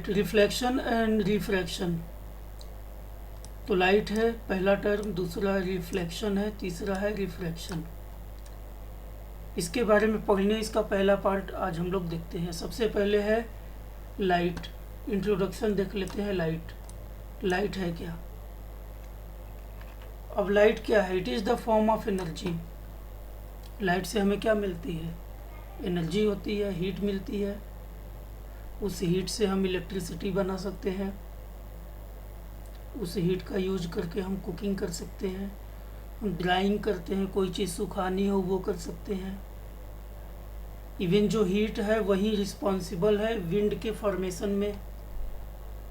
Reflection and refraction. तो light है पहला टर्म, दूसरा रिफ्लेक्शन है, तीसरा है रिफ्रैक्शन। इसके बारे में पढ़ने इसका पहला पार्ट आज हम लोग देखते हैं। सबसे पहले है लाइट, इंट्रोडक्शन देख लेते हैं। लाइट है क्या? अब लाइट क्या है? It is the form of energy. Light से हमें क्या मिलती है? एनर्जी होती है, हीट मिलती है। उस हीट से हम इलेक्ट्रिसिटी बना सकते हैं। उस हीट का यूज करके हम कुकिंग कर सकते हैं, हम ड्राइंग करते हैं, कोई चीज़ सुखानी हो वो कर सकते हैं। इवन जो हीट है वही रिस्पॉन्सिबल है विंड के फॉर्मेशन में।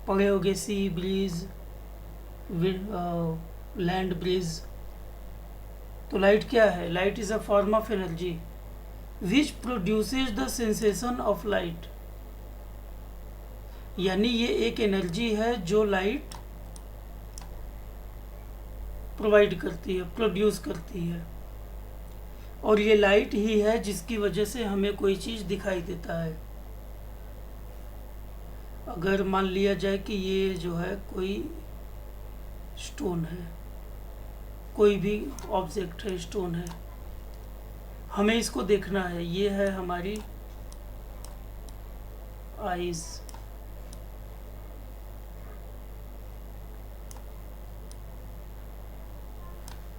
पढ़े होगे सी ब्रीज, लैंड ब्रीज। तो लाइट क्या है? Light is a form of energy which produces the sensation of light. यानी ये एक एनर्जी है जो लाइट प्रोवाइड करती है, प्रोड्यूस करती है। और ये लाइट ही है जिसकी वजह से हमें कोई चीज़ दिखाई देता है। अगर मान लिया जाए कि ये जो है कोई स्टोन है, कोई भी ऑब्जेक्ट है, स्टोन है, हमें इसको देखना है। ये है हमारी आईज।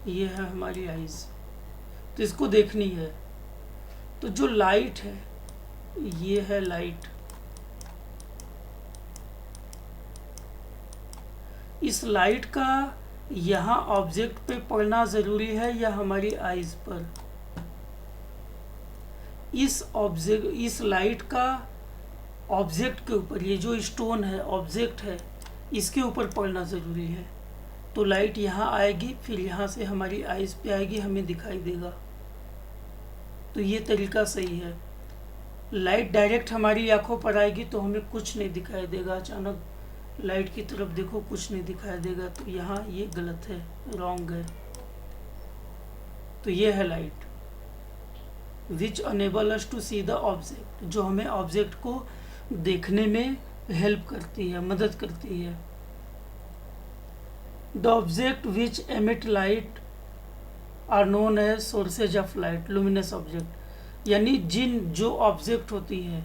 ये है हमारी आईज, तो इसको देखनी है। तो जो लाइट है, ये है लाइट। इस लाइट का यहाँ ऑब्जेक्ट पे पड़ना ज़रूरी है या हमारी आईज पर? इस लाइट का ऑब्जेक्ट के ऊपर, ये जो स्टोन है ऑब्जेक्ट है, इसके ऊपर पड़ना ज़रूरी है। तो लाइट यहाँ आएगी, फिर यहाँ से हमारी आईज पे आएगी, हमें दिखाई देगा। तो ये तरीका सही है। लाइट डायरेक्ट हमारी आंखों पर आएगी तो हमें कुछ नहीं दिखाई देगा। अचानक लाइट की तरफ देखो, कुछ नहीं दिखाई देगा। तो यहाँ ये गलत है, रॉन्ग है। तो ये है light which enable us to see the object, जो हमें ऑब्जेक्ट को देखने में हेल्प करती है, मदद करती है। The object which emit light are known as sources of light, luminous object. यानी जो ऑब्जेक्ट होती है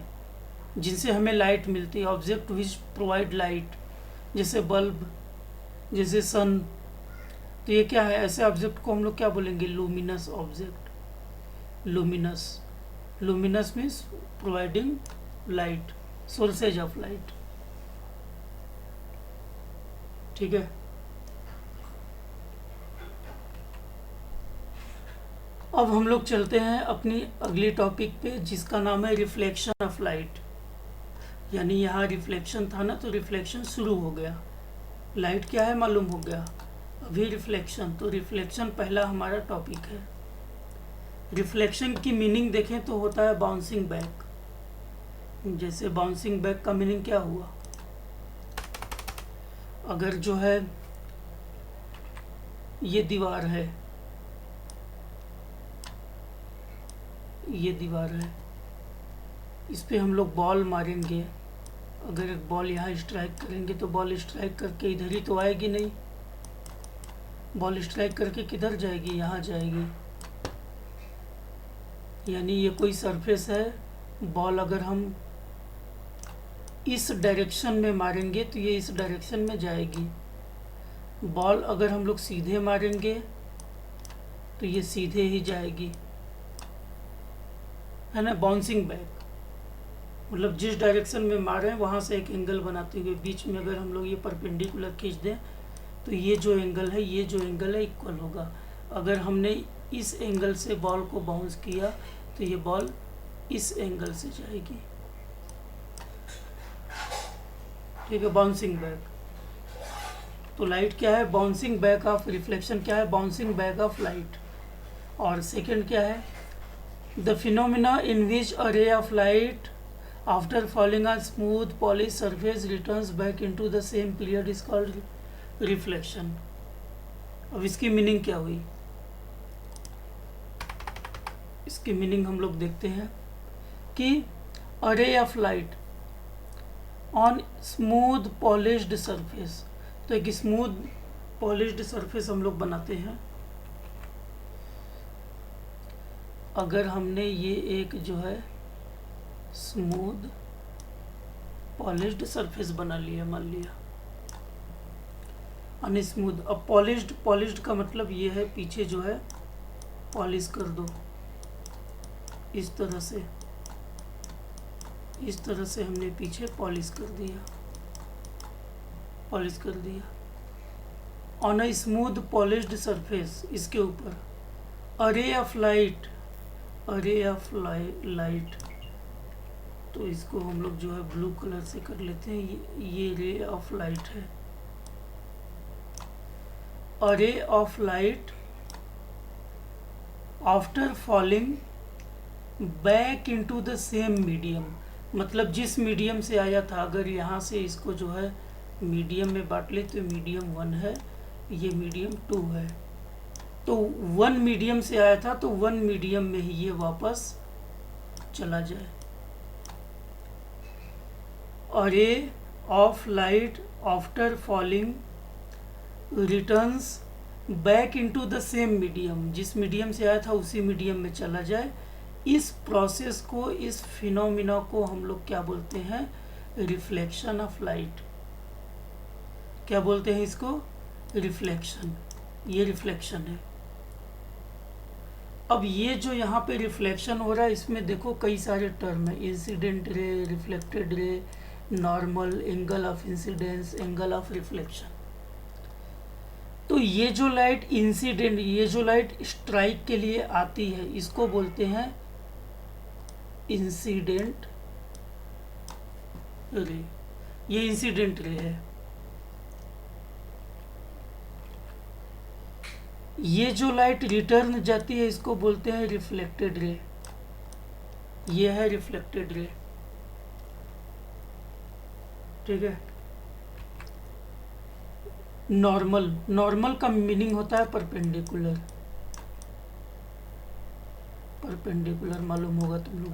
जिनसे हमें लाइट मिलती है, ऑब्जेक्ट विच प्रोवाइड लाइट, जैसे बल्ब, जैसे सन। तो ये क्या है? ऐसे ऑब्जेक्ट को हम लोग क्या बोलेंगे? Luminous object. Luminous means providing light, sources of light. ठीक है। अब हम लोग चलते हैं अपनी अगली टॉपिक पे, जिसका नाम है रिफ्लेक्शन ऑफ लाइट। यानी यहाँ रिफ्लेक्शन था ना, तो रिफ्लेक्शन शुरू हो गया। लाइट क्या है मालूम हो गया, अभी रिफ्लेक्शन। तो रिफ्लेक्शन पहला हमारा टॉपिक है। रिफ्लेक्शन की मीनिंग देखें तो होता है बाउंसिंग बैक। जैसे बाउंसिंग बैक का मीनिंग क्या हुआ? अगर जो है ये दीवार है, ये दीवार है, इस पे हम लोग बॉल मारेंगे। अगर एक बॉल यहाँ स्ट्राइक करेंगे तो बॉल स्ट्राइक करके इधर ही तो आएगी नहीं। बॉल स्ट्राइक करके किधर जाएगी? यहाँ जाएगी। यानी ये कोई सरफेस है। बॉल अगर हम इस डायरेक्शन में मारेंगे तो ये इस डायरेक्शन में जाएगी। बॉल अगर हम लोग सीधे मारेंगे तो ये सीधे ही जाएगी, है ना। बाउंसिंग बैक मतलब जिस डायरेक्शन में मारे हैं वहाँ से एक एंगल बनाते हुए बीच में अगर हम लोग ये परपेंडिकुलर खींच दें तो ये जो एंगल है, ये जो एंगल है इक्वल होगा। अगर हमने इस एंगल से बॉल को बाउंस किया तो ये बॉल इस एंगल से जाएगी। ठीक है, बाउंसिंग बैक। तो लाइट क्या है? बाउंसिंग बैक ऑफ रिफ्लेक्शन क्या है? Bouncing back of light. और सेकंड क्या है? The phenomena in which a ray of light after falling on smooth polish surface returns back into the same period is called reflection. अब इसकी meaning क्या हुई? इसकी मीनिंग हम लोग देखते हैं कि a ray of light, on smooth polished surface. तो एक स्मूथ पॉलिश्ड सरफेस हम लोग बनाते हैं। अगर हमने ये एक जो है स्मूथ पॉलिश्ड सरफेस बना लिया, मान लिया अनस्मूथ। अब पॉलिश्ड का मतलब ये है पीछे जो है पॉलिश कर दो, इस तरह से हमने पीछे पॉलिश कर दिया on a smooth polished surface. इसके ऊपर अरे ऑफ लाइट, तो इसको हम लोग जो है ब्लू कलर से कर लेते हैं। ये रे ऑफ लाइट है। अरे of light after falling back into the same medium, मतलब जिस मीडियम से आया था, अगर यहाँ से इसको जो है मीडियम में बांट ले तो मीडियम 1 है, ये मीडियम 2 है। तो 1 मीडियम से आया था तो 1 मीडियम में ही ये वापस चला जाए। अरे of light after falling returns back into the same medium, जिस मीडियम से आया था उसी मीडियम में चला जाए। इस प्रोसेस को, इस फिनोमिना को हम लोग क्या बोलते हैं? Reflection of light. क्या बोलते हैं इसको? रिफ्लेक्शन। ये रिफ्लेक्शन है। अब ये जो यहाँ पे रिफ्लेक्शन हो रहा है, इसमें देखो कई सारे टर्म है, इंसिडेंट रे, reflected ray, normal, angle of incidence, angle of reflection. तो ये जो लाइट इंसिडेंट, ये जो लाइट स्ट्राइक के लिए आती है, इसको बोलते हैं इंसिडेंट रे। ये इंसिडेंट रे है। ये जो लाइट रिटर्न जाती है इसको बोलते हैं रिफ्लेक्टेड रे। ये है रिफ्लेक्टेड रे, ठीक है। नॉर्मल का मीनिंग होता है परपेंडिकुलर, मालूम होगा तुम लोग।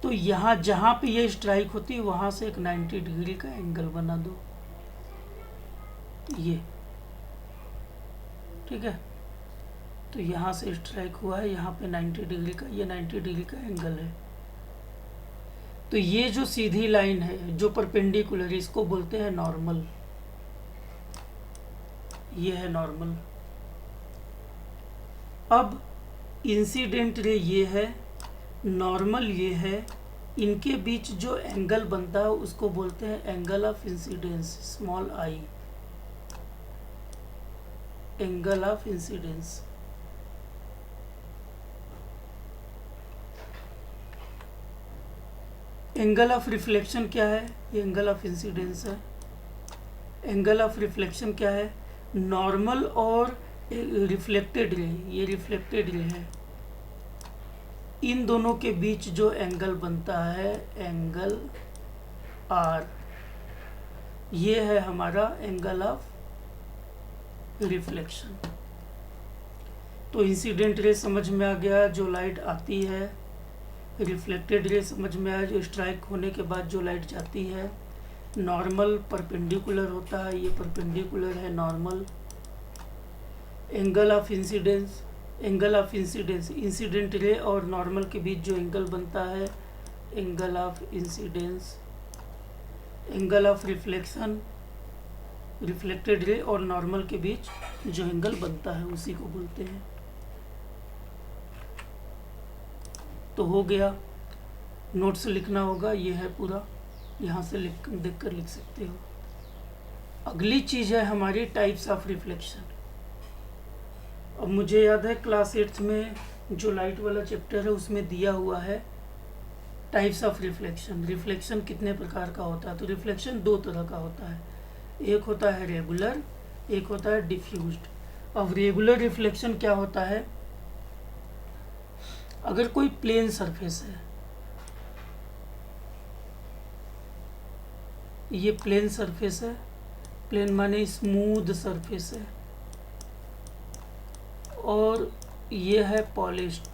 तो यहाँ जहाँ पे ये स्ट्राइक होती है वहाँ से एक 90 डिग्री का एंगल बना दो, ये, ठीक है। तो यहाँ से स्ट्राइक हुआ है, यहाँ पे 90 डिग्री का, ये 90 डिग्री का एंगल है। तो ये जो सीधी लाइन है जो परपेंडिकुलर, इसको बोलते हैं नॉर्मल। ये है नॉर्मल। अब इंसिडेंट रे ये है, नॉर्मल ये है, इनके बीच जो एंगल बनता है उसको बोलते हैं angle of incidence, small I, angle of incidence. Angle of reflection क्या है? ये एंगल ऑफ इंसिडेंस है। एंगल ऑफ रिफ्लेक्शन क्या है? नॉर्मल और रिफ्लेक्टेड रे, ये रिफ्लेक्टेड रे है, इन दोनों के बीच जो एंगल बनता है, एंगल आर, ये है हमारा एंगल ऑफ रिफ्लेक्शन। तो इंसिडेंट रे समझ में आ गया, जो लाइट आती है। रिफ्लेक्टेड रे समझ में आया, जो स्ट्राइक होने के बाद जो लाइट जाती है। नॉर्मल परपेंडिकुलर होता है, ये परपेंडिकुलर है normal. Angle of incidence, incident ray और नॉर्मल के बीच जो एंगल बनता है, angle of incidence. Angle of reflection, reflected ray और नॉर्मल के बीच जो एंगल बनता है उसी को बोलते हैं। तो हो गया, नोट्स लिखना होगा, ये है पूरा, यहाँ से देख कर लिख सकते हो। अगली चीज़ है हमारी टाइप्स ऑफ रिफ्लेक्शन। अब मुझे याद है क्लास 8 में जो लाइट वाला चैप्टर है उसमें दिया हुआ है टाइप्स ऑफ रिफ्लेक्शन। रिफ्लेक्शन कितने प्रकार का होता है? तो रिफ्लेक्शन 2 तरह का होता है, एक होता है रेगुलर, एक होता है डिफ्यूज्ड। अब रेगुलर रिफ्लेक्शन क्या होता है? अगर कोई प्लेन सरफेस है, ये प्लेन सरफेस है, प्लेन माने स्मूथ सरफेस है, और ये है पॉलिश्ड।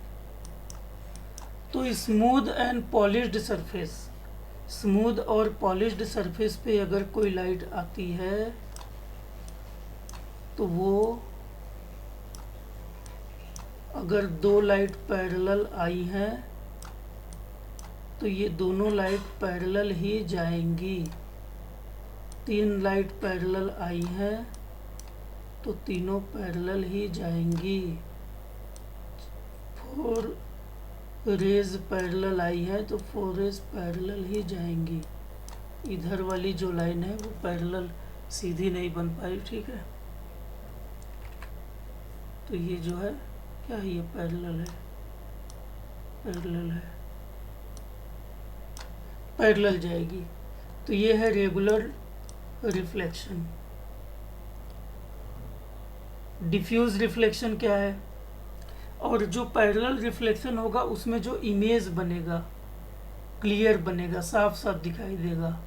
तो smooth and polished surface, smooth और पॉलिश्ड सरफेस पे अगर कोई लाइट आती है तो वो, अगर दो लाइट पैरेलल आई हैं तो ये दोनों लाइट पैरेलल ही जाएंगी। तीन लाइट पैरेलल आई हैं तो तीनों पैरेलल ही जाएंगी। 4 रेज पैरेलल आई है तो 4 रेज पैरेलल ही जाएंगी। इधर वाली जो लाइन है वो पैरेलल सीधी नहीं बन पाई, ठीक है। तो ये जो है क्या है, ये पैरेलल है, पैरेलल है, पैरेलल जाएगी। तो ये है रेगुलर रिफ्लेक्शन। डिफ्यूज रिफ्लेक्शन क्या है? और जो पैरेलल रिफ्लेक्शन होगा उसमें जो इमेज बनेगा क्लियर बनेगा, साफ साफ दिखाई देगा।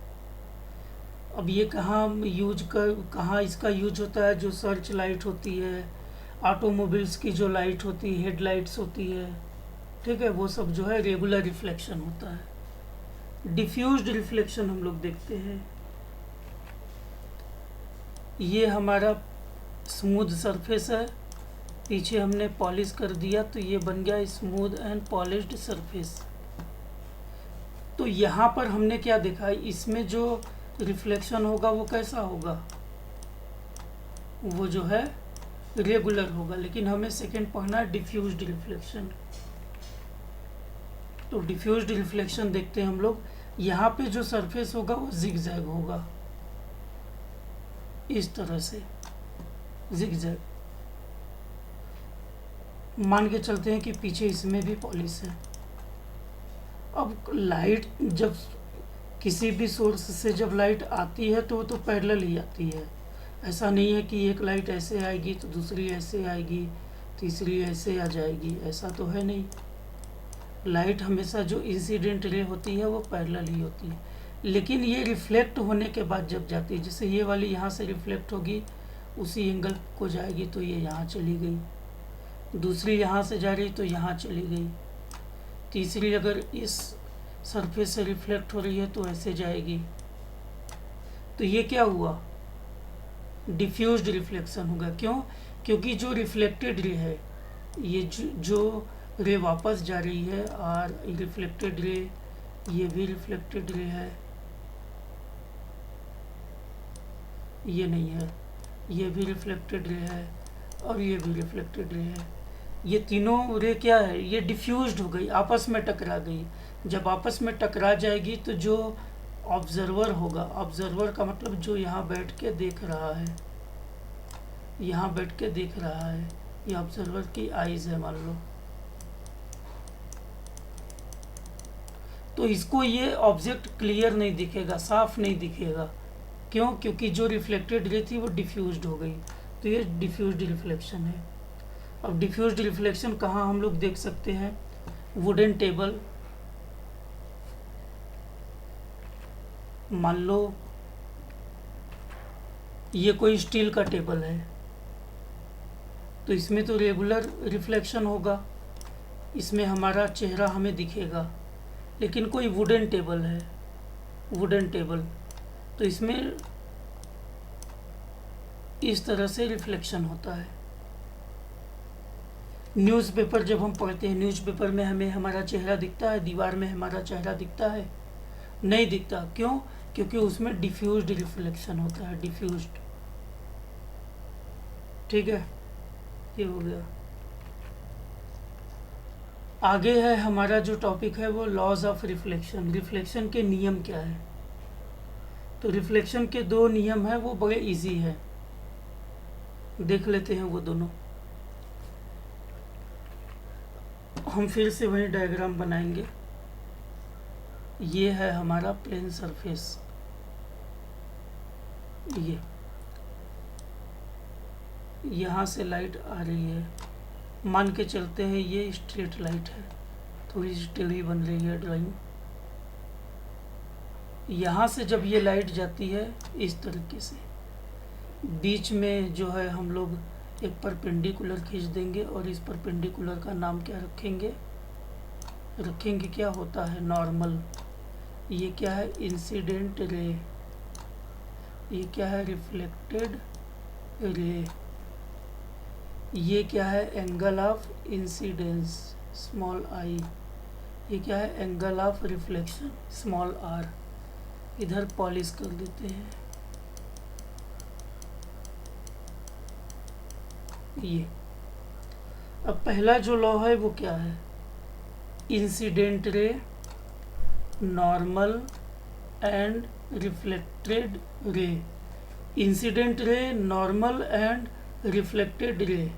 अब ये कहाँ इसका यूज होता है? जो सर्च लाइट होती है, ऑटोमोबाइल्स की जो लाइट होती है, हेडलाइट्स होती है, ठीक है, वो सब जो है रेगुलर रिफ्लेक्शन होता है। डिफ्यूज्ड रिफ्लेक्शन हम लोग देखते हैं। ये हमारा स्मूथ सरफेस है, पीछे हमने पॉलिश कर दिया तो ये बन गया स्मूथ एंड पॉलिश्ड सरफेस। तो यहाँ पर हमने क्या देखा, इसमें जो रिफ्लेक्शन होगा वो कैसा होगा? वो जो है रेगुलर होगा। लेकिन हमें सेकंड पढ़ना है डिफ्यूज्ड रिफ्लेक्शन। तो डिफ्यूज्ड रिफ्लेक्शन देखते हैं हम लोग। यहाँ पे जो सरफेस होगा वो जिगजैग होगा, इस तरह से जिगजैग। मान के चलते हैं कि पीछे इसमें भी पॉलिश है। अब लाइट जब किसी भी सोर्स से जब लाइट आती है तो वो तो पैरेलल ही आती है। ऐसा नहीं है कि एक लाइट ऐसे आएगी तो दूसरी ऐसे आएगी, तीसरी ऐसे आ जाएगी, ऐसा तो है नहीं। लाइट हमेशा जो इंसिडेंट रे होती है वो पैरेलल ही होती है। लेकिन ये रिफ्लेक्ट होने के बाद जब जाती है, जैसे ये वाली यहाँ से रिफ्लेक्ट होगी उसी एंगल को जाएगी तो ये यहाँ चली गई, दूसरी यहाँ से जा रही तो यहाँ चली गई, तीसरी अगर इस सरफेस से रिफ्लेक्ट हो रही है तो ऐसे जाएगी। तो ये क्या हुआ? डिफ्यूज्ड रिफ्लेक्शन होगा। क्यों? क्योंकि जो रिफ्लेक्टेड रे है, ये जो रे वापस जा रही है, और रिफ्लेक्टेड रे, ये भी रिफ्लेक्टेड रे है, ये नहीं है, ये भी रिफ्लेक्टेड रे है, और ये भी रिफ्लेक्टेड रे है। ये तीनों रे क्या है? ये डिफ्यूज्ड हो गई, आपस में टकरा गई। जब आपस में टकरा जाएगी तो जो ऑब्जर्वर होगा, ऑब्जर्वर का मतलब जो यहाँ बैठ के देख रहा है, यहाँ बैठ के देख रहा है, ये ऑब्जर्वर की आईज है मान लो, तो इसको ये ऑब्जेक्ट क्लियर नहीं दिखेगा, साफ नहीं दिखेगा। क्यों? क्योंकि जो रिफ्लेक्टेड रे थी वो डिफ्यूज्ड हो गई। तो ये डिफ्यूज्ड रिफ्लेक्शन है। अब डिफ्यूज्ड रिफ्लेक्शन कहाँ हम लोग देख सकते हैं? वुडन टेबल, मान लो ये कोई स्टील का टेबल है तो इसमें तो रेगुलर रिफ्लेक्शन होगा, इसमें हमारा चेहरा हमें दिखेगा। लेकिन कोई वुडन टेबल है, वुडन टेबल, तो इसमें इस तरह से रिफ्लेक्शन होता है। न्यूज़पेपर जब हम पढ़ते हैं, न्यूज़पेपर में हमें हमारा चेहरा दिखता है, दीवार में हमारा चेहरा दिखता है? नहीं दिखता। क्यों? क्योंकि उसमें डिफ्यूज्ड रिफ्लेक्शन होता है, डिफ्यूज्ड। ठीक है, ये हो गया। आगे है हमारा जो टॉपिक है वो लॉज ऑफ रिफ्लेक्शन। रिफ्लेक्शन के नियम क्या है? तो रिफ्लेक्शन के 2 नियम है, वो बड़े इजी है, देख लेते हैं वो दोनों। हम फिर से वही डायग्राम बनाएंगे। ये है हमारा प्लेन सरफेस, ये यहाँ से लाइट आ रही है, मान के चलते हैं ये स्ट्रेट लाइट है, थोड़ी सी टेढ़ी बन रही है ड्राइंग। यहाँ से जब ये लाइट जाती है इस तरीके से, बीच में जो है हम लोग एक परपेंडिकुलर खींच देंगे, और इस परपेंडिकुलर का नाम क्या रखेंगे? क्या होता है? नॉर्मल। ये क्या है, इंसिडेंट रे, ये क्या है, रिफ्लेक्टेड रे, ये क्या है, angle of incidence small i, ये क्या है, angle of reflection small r. इधर पॉलिश कर देते हैं। ये अब पहला जो लॉ है वो क्या है, incident ray, normal and reflected ray. Incident ray, normal and reflected ray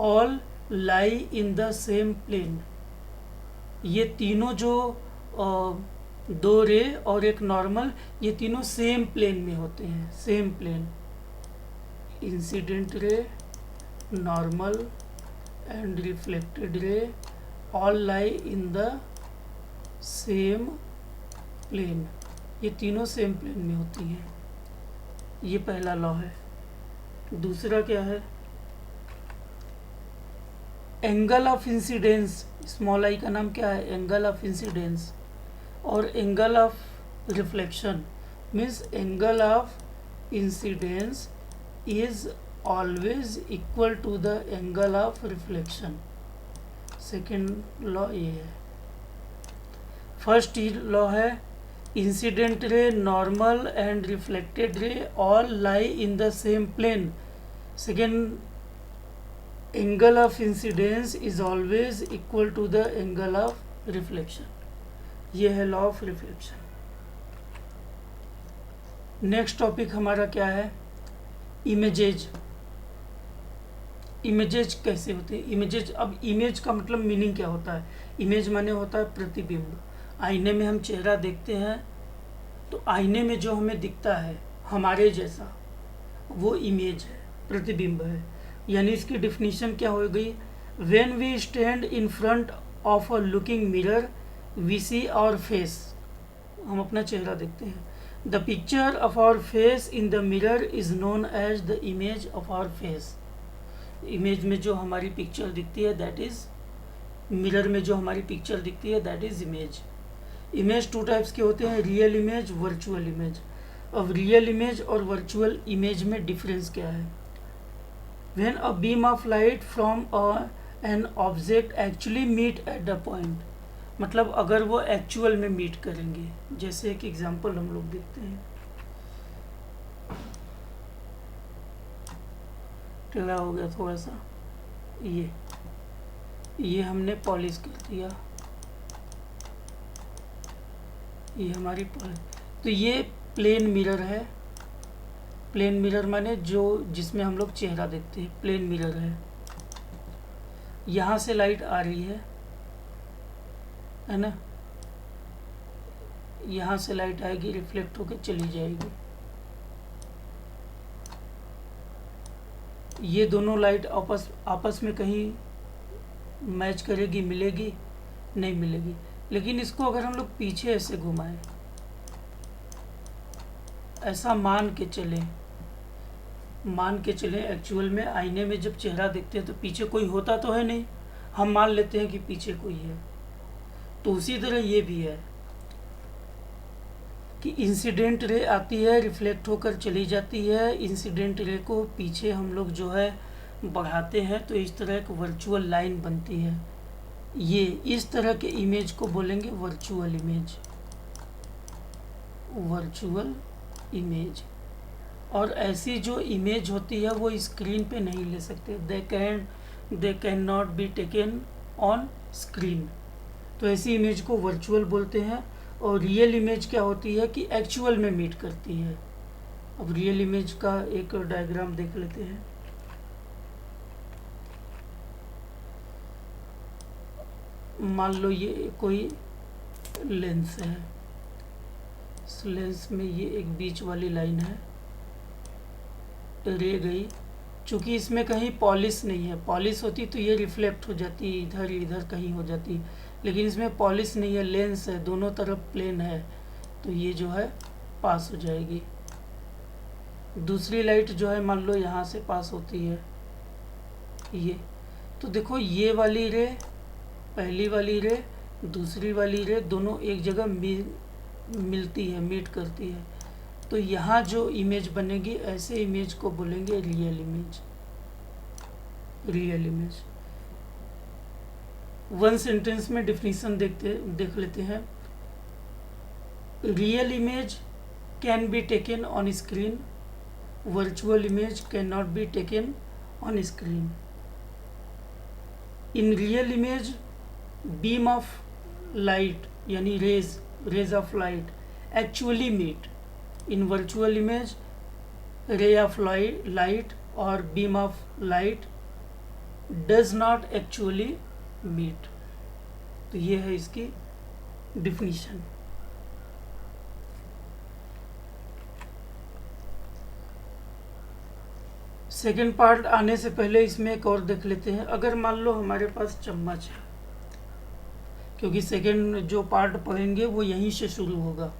all lie in the same plane. ये तीनों जो दो रे और एक नॉर्मल, ये तीनों सेम प्लेन में होते हैं, same plane. Incident ray, normal and reflected ray all lie in the same plane. ये तीनों सेम प्लेन में होती हैं। ये पहला लॉ है। दूसरा क्या है, angle of incidence, small i का नाम क्या है, एंगल ऑफ इंसिडेंस, और angle of reflection means angle of incidence is always equal to the angle of reflection. Second law ये है। फर्स्ट लॉ है, incident ray, normal and reflected ray all lie in the same plane. Second, angle of incidence is always equal to the angle of reflection. ये है law of reflection. Next topic हमारा क्या है, images. Images कैसे होते हैं, images. अब image का मतलब मीनिंग क्या होता है, इमेज माने होता है प्रतिबिंब। आईने में हम चेहरा देखते हैं तो आईने में जो हमें दिखता है हमारे जैसा, वो इमेज है, प्रतिबिंब है। यानी इसकी डिफिनीशन क्या हो गई, when we stand in front of a looking mirror we see our face. हम अपना चेहरा देखते हैं। The picture of our face in the mirror is known as the image of our face. Image में जो हमारी पिक्चर दिखती है दैट इज, मिरर में जो हमारी पिक्चर दिखती है that is image. Image two types के होते हैं, रियल इमेज, वर्चुअल इमेज। अब रियल इमेज और वर्चुअल इमेज में डिफरेंस क्या है, when a beam of light from an object actually meet at the point, मतलब अगर वो एक्चुअल में मीट करेंगे। जैसे एक एग्जांपल हम लोग देखते हैं, टेढ़ा हो गया थोड़ा सा, ये हमने पॉलिश कर दिया, ये हमारी पॉलिश। तो ये प्लेन मिरर है। प्लेन मिरर माने जो जिसमें हम लोग चेहरा देखते हैं, प्लेन मिरर है। यहाँ से लाइट आ रही है ना, यहाँ से लाइट आएगी, रिफ्लेक्ट होकर चली जाएगी। ये दोनों लाइट आपस में कहीं मैच करेगी, मिलेगी नहीं मिलेगी। लेकिन इसको अगर हम लोग पीछे ऐसे घुमाएं, ऐसा मान के चलें एक्चुअल में आईने में जब चेहरा देखते हैं तो पीछे कोई होता तो है नहीं, हम मान लेते हैं कि पीछे कोई है। तो उसी तरह ये भी है कि इंसिडेंट रे आती है, रिफ्लेक्ट होकर चली जाती है। इंसिडेंट रे को पीछे हम लोग जो है बढ़ाते हैं तो इस तरह एक वर्चुअल लाइन बनती है। ये इस तरह के इमेज को बोलेंगे वर्चुअल इमेज, वर्चुअल इमेज। और ऐसी जो इमेज होती है वो स्क्रीन पे नहीं ले सकते, they can not be taken on screen. तो ऐसी इमेज को वर्चुअल बोलते हैं। और रियल इमेज क्या होती है कि एक्चुअल में मीट करती है। अब रियल इमेज का एक डायग्राम देख लेते हैं। मान लो ये कोई लेंस है, इस लेंस में ये एक बीच वाली लाइन है, रे गई। चूँकि इसमें कहीं पॉलिश नहीं है, पॉलिश होती तो ये रिफ्लेक्ट हो जाती, इधर इधर कहीं हो जाती, लेकिन इसमें पॉलिश नहीं है, लेंस है, दोनों तरफ प्लेन है, तो ये जो है पास हो जाएगी। दूसरी लाइट जो है मान लो यहाँ से पास होती है, ये तो देखो ये वाली रे, पहली वाली रे, दूसरी वाली रे, दोनों एक जगह मिलती है, मीट करती है। तो यहाँ जो इमेज बनेगी ऐसे इमेज को बोलेंगे real image. Real image. One sentence में डिफिनीशन देख लेते हैं। Real image can be taken on screen, virtual image can not be taken on screen. In real image beam of light यानी rays of light actually meet. In virtual image ray of light और beam of light does not actually meet. तो ये है इसकी definition. Second part आने से पहले इसमें एक और देख लेते हैं। अगर मान लो हमारे पास चम्मच है, क्योंकि सेकेंड जो पार्ट पढ़ेंगे वो यहीं से शुरू होगा,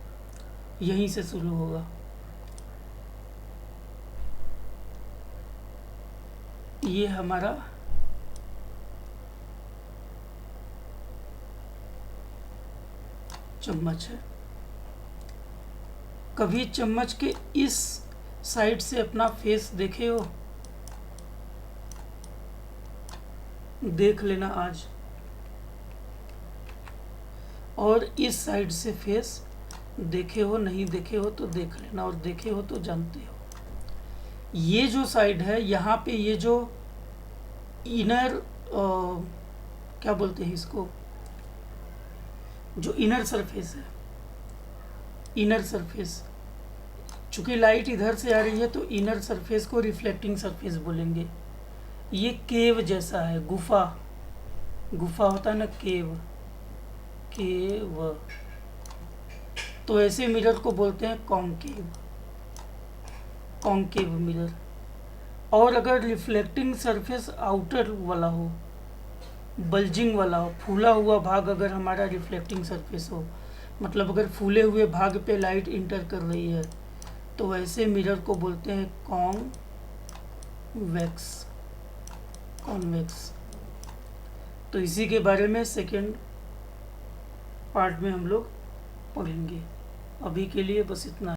यहीं से शुरू होगा। ये हमारा चम्मच है। कभी चम्मच के इस साइड से अपना फेस देखे हो? देख लेना आज। और इस साइड से फेस देखे हो, नहीं देखे हो तो देख लेना, और देखे हो तो जानते हो। ये जो साइड है यहाँ पे, ये जो इनर क्या बोलते हैं इसको, जो इनर सरफेस है, इनर सरफेस, चूंकि लाइट इधर से आ रही है तो इनर सरफेस को रिफ्लेक्टिंग सरफेस बोलेंगे। ये केव जैसा है, गुफा, गुफा होता है ना, केव, केव। तो ऐसे मिरर को बोलते हैं कॉन्केव, कॉन्केव मिरर। और अगर रिफ्लेक्टिंग सरफेस आउटर वाला हो, बल्जिंग वाला हो, फूला हुआ भाग अगर हमारा रिफ्लेक्टिंग सरफेस हो, मतलब अगर फूले हुए भाग पे लाइट इंटर कर रही है, तो ऐसे मिरर को बोलते हैं कॉन्वेक्स, कॉन्वेक्स। तो इसी के बारे में सेकेंड पार्ट में हम लोग पढ़ेंगे। अभी के लिए बस इतना।